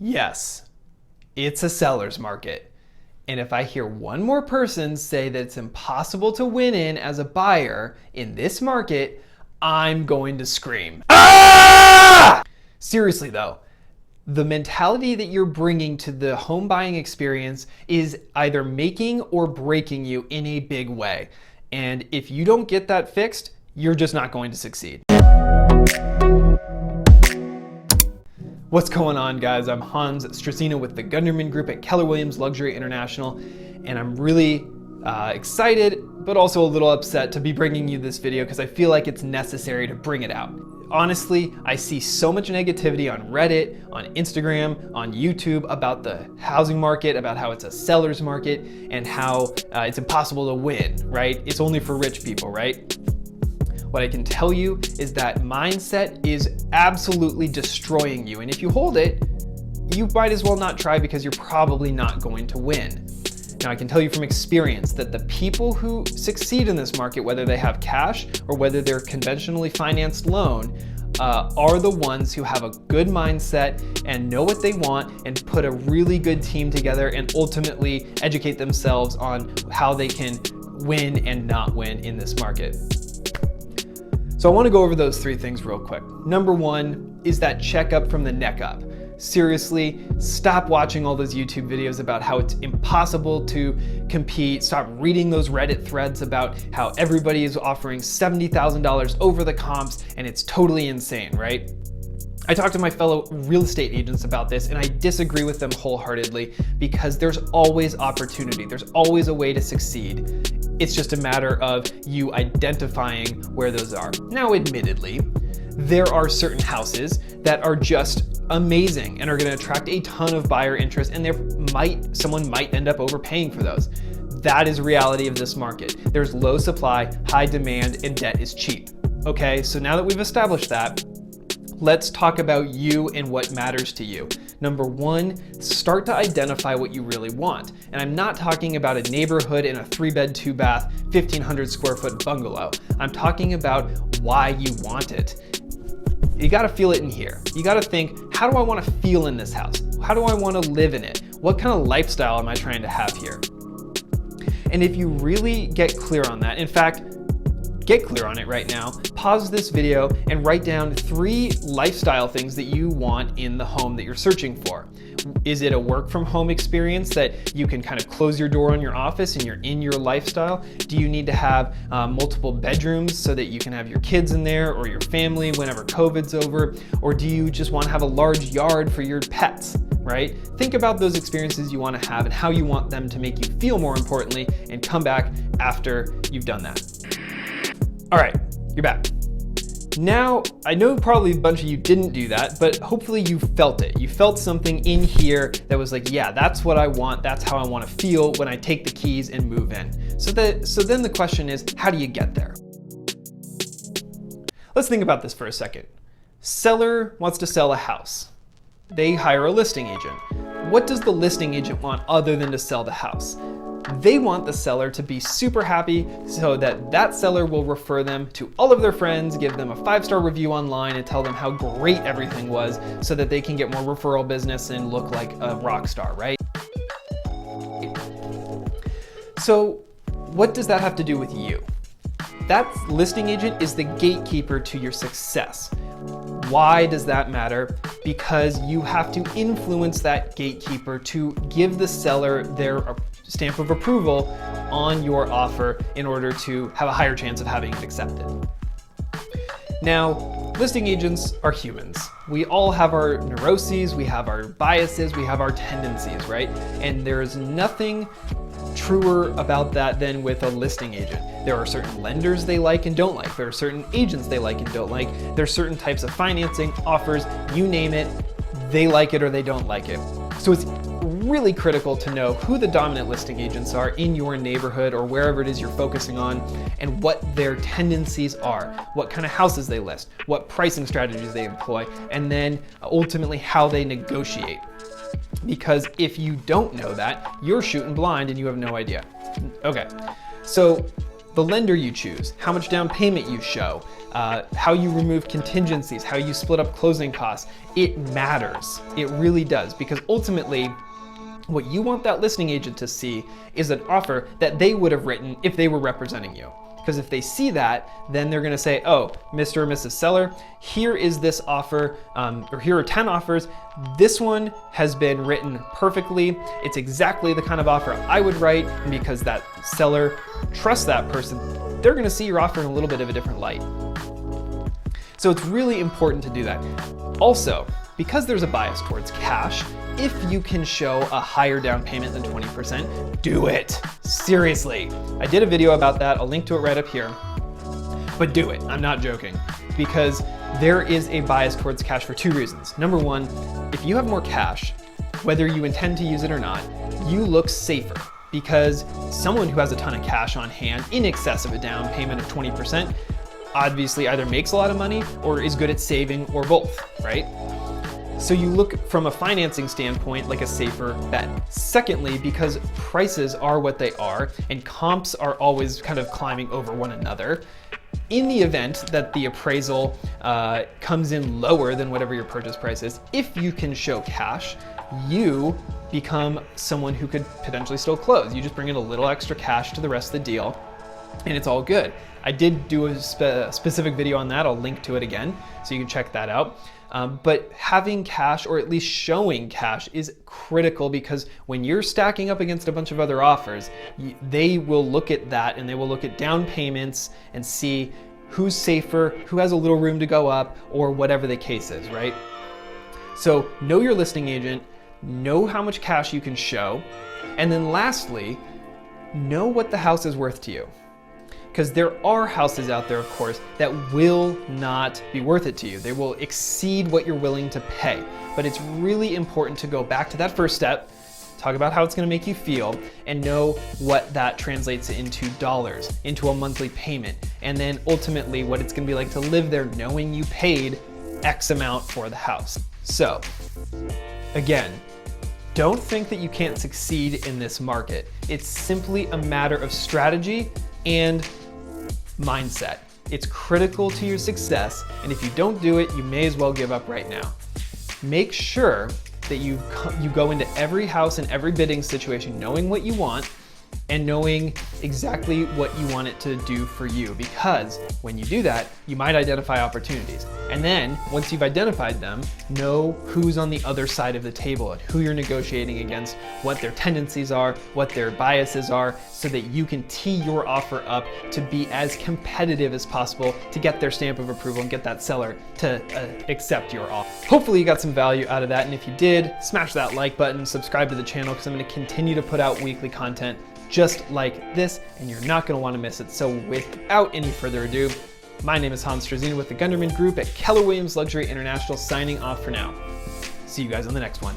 Yes, it's a seller's market. And if I hear one more person say that it's impossible to win in as a buyer in this market, I'm going to scream. Ah! Seriously though, the mentality that you're bringing to the home buying experience is either making or breaking you in a big way. And if you don't get that fixed, you're just not going to succeed. What's going on, guys? I'm Hans Stracina with the Gunderman Group at Keller Williams Luxury International, and I'm really excited, but also a little upset to be bringing you this video because I feel like it's necessary to bring it out. Honestly, I see so much negativity on Reddit, on Instagram, on YouTube about the housing market, about how it's a seller's market, and how it's impossible to win, right? It's only for rich people, right? What I can tell you is that mindset is absolutely destroying you. And if you hold it, you might as well not try because you're probably not going to win. Now, I can tell you from experience that the people who succeed in this market, whether they have cash or whether they're conventionally financed loan, are the ones who have a good mindset and know what they want and put a really good team together and ultimately educate themselves on how they can win and not win in this market. So I want to go over those three things real quick. Number one is that checkup from the neck up. Seriously, stop watching all those YouTube videos about how it's impossible to compete. Stop reading those Reddit threads about how everybody is offering $70,000 over the comps and it's totally insane, right? I talked to my fellow real estate agents about this and I disagree with them wholeheartedly because there's always opportunity. There's always a way to succeed. It's just a matter of you identifying where those are. Now, admittedly, there are certain houses that are just amazing and are going to attract a ton of buyer interest, and someone might end up overpaying for those. That is reality of this market. There's low supply, high demand, and debt is cheap. Okay, so now that we've established that, let's talk about you and what matters to you. Number one, start to identify what you really want. And I'm not talking about a neighborhood in a 3-bed, 2-bath, 1,500 square foot bungalow. I'm talking about why you want it. You gotta feel it in here. You gotta think, how do I wanna feel in this house? How do I wanna live in it? What kind of lifestyle am I trying to have here? And if you really get clear on that, in fact, get clear on it right now, pause this video and write down 3 lifestyle things that you want in the home that you're searching for. Is it a work from home experience that you can kind of close your door on your office and you're in your lifestyle? Do you need to have multiple bedrooms so that you can have your kids in there or your family whenever COVID's over? Or do you just want to have a large yard for your pets, right? Think about those experiences you want to have and how you want them to make you feel, more importantly, and come back after you've done that. All right, you're back. Now, I know probably a bunch of you didn't do that, but hopefully you felt it. You felt something in here that was like, yeah, that's what I want. That's how I want to feel when I take the keys and move in. So then the question is, how do you get there? Let's think about this for a second. Seller wants to sell a house. They hire a listing agent. What does the listing agent want other than to sell the house? They want the seller to be super happy so that seller will refer them to all of their friends, give them a 5-star review online and tell them how great everything was so that they can get more referral business and look like a rock star, right? So what does that have to do with you? That listing agent is the gatekeeper to your success. Why does that matter? Because you have to influence that gatekeeper to give the seller their stamp of approval on your offer in order to have a higher chance of having it accepted. Now, listing agents are humans. We all have our neuroses, we have our biases, we have our tendencies, right? And there's nothing truer about that than with a listing agent. There are certain lenders they like and don't like. There are certain agents they like and don't like. There's certain types of financing, offers, you name it, they like it or they don't like it. So it's really critical to know who the dominant listing agents are in your neighborhood or wherever it is you're focusing on and what their tendencies are, what kind of houses they list, what pricing strategies they employ, and then ultimately how they negotiate. Because if you don't know that, you're shooting blind and you have no idea. Okay, so the lender you choose, how much down payment you show, how you remove contingencies, how you split up closing costs. It matters. It really does, because ultimately, what you want that listing agent to see is an offer that they would have written if they were representing you. Because if they see that, then they're gonna say, oh, Mr. or Mrs. Seller, here is this offer, or here are 10 offers. This one has been written perfectly. It's exactly the kind of offer I would write, and because that seller trusts that person, they're gonna see your offer in a little bit of a different light. So it's really important to do that. Also, because there's a bias towards cash, if you can show a higher down payment than 20%, do it. Seriously. I did a video about that. I'll link to it right up here. But do it. I'm not joking. Because there is a bias towards cash for two reasons. Number one, if you have more cash, whether you intend to use it or not, you look safer. Because someone who has a ton of cash on hand in excess of a down payment of 20% obviously either makes a lot of money or is good at saving, or both, right? So you look from a financing standpoint like a safer bet. Secondly, because prices are what they are and comps are always kind of climbing over one another, in the event that the appraisal comes in lower than whatever your purchase price is, if you can show cash, you become someone who could potentially still close. You just bring in a little extra cash to the rest of the deal and it's all good. I did do a specific video on that. I'll link to it again so you can check that out. But having cash, or at least showing cash, is critical, because when you're stacking up against a bunch of other offers, they will look at that and they will look at down payments and see who's safer, who has a little room to go up, or whatever the case is, right? So know your listing agent, know how much cash you can show, and then lastly, know what the house is worth to you. Because there are houses out there, of course, that will not be worth it to you. They will exceed what you're willing to pay. But it's really important to go back to that first step, talk about how it's gonna make you feel, and know what that translates into dollars, into a monthly payment, and then ultimately what it's gonna be like to live there knowing you paid X amount for the house. So, again, don't think that you can't succeed in this market. It's simply a matter of strategy and mindset. It's critical to your success, and if you don't do it, you may as well give up right now. Make sure that you go into every house and every bidding situation knowing what you want and knowing exactly what you want it to do for you, because when you do that, you might identify opportunities. And then once you've identified them, know who's on the other side of the table and who you're negotiating against, what their tendencies are, what their biases are, so that you can tee your offer up to be as competitive as possible to get their stamp of approval and get that seller to accept your offer. Hopefully you got some value out of that, and if you did, smash that like button, subscribe to the channel, because I'm going to continue to put out weekly content just like this, and you're not gonna wanna miss it. So without any further ado, my name is Hans Struzina with the Gunderman Group at Keller Williams Luxury International, signing off for now. See you guys on the next one.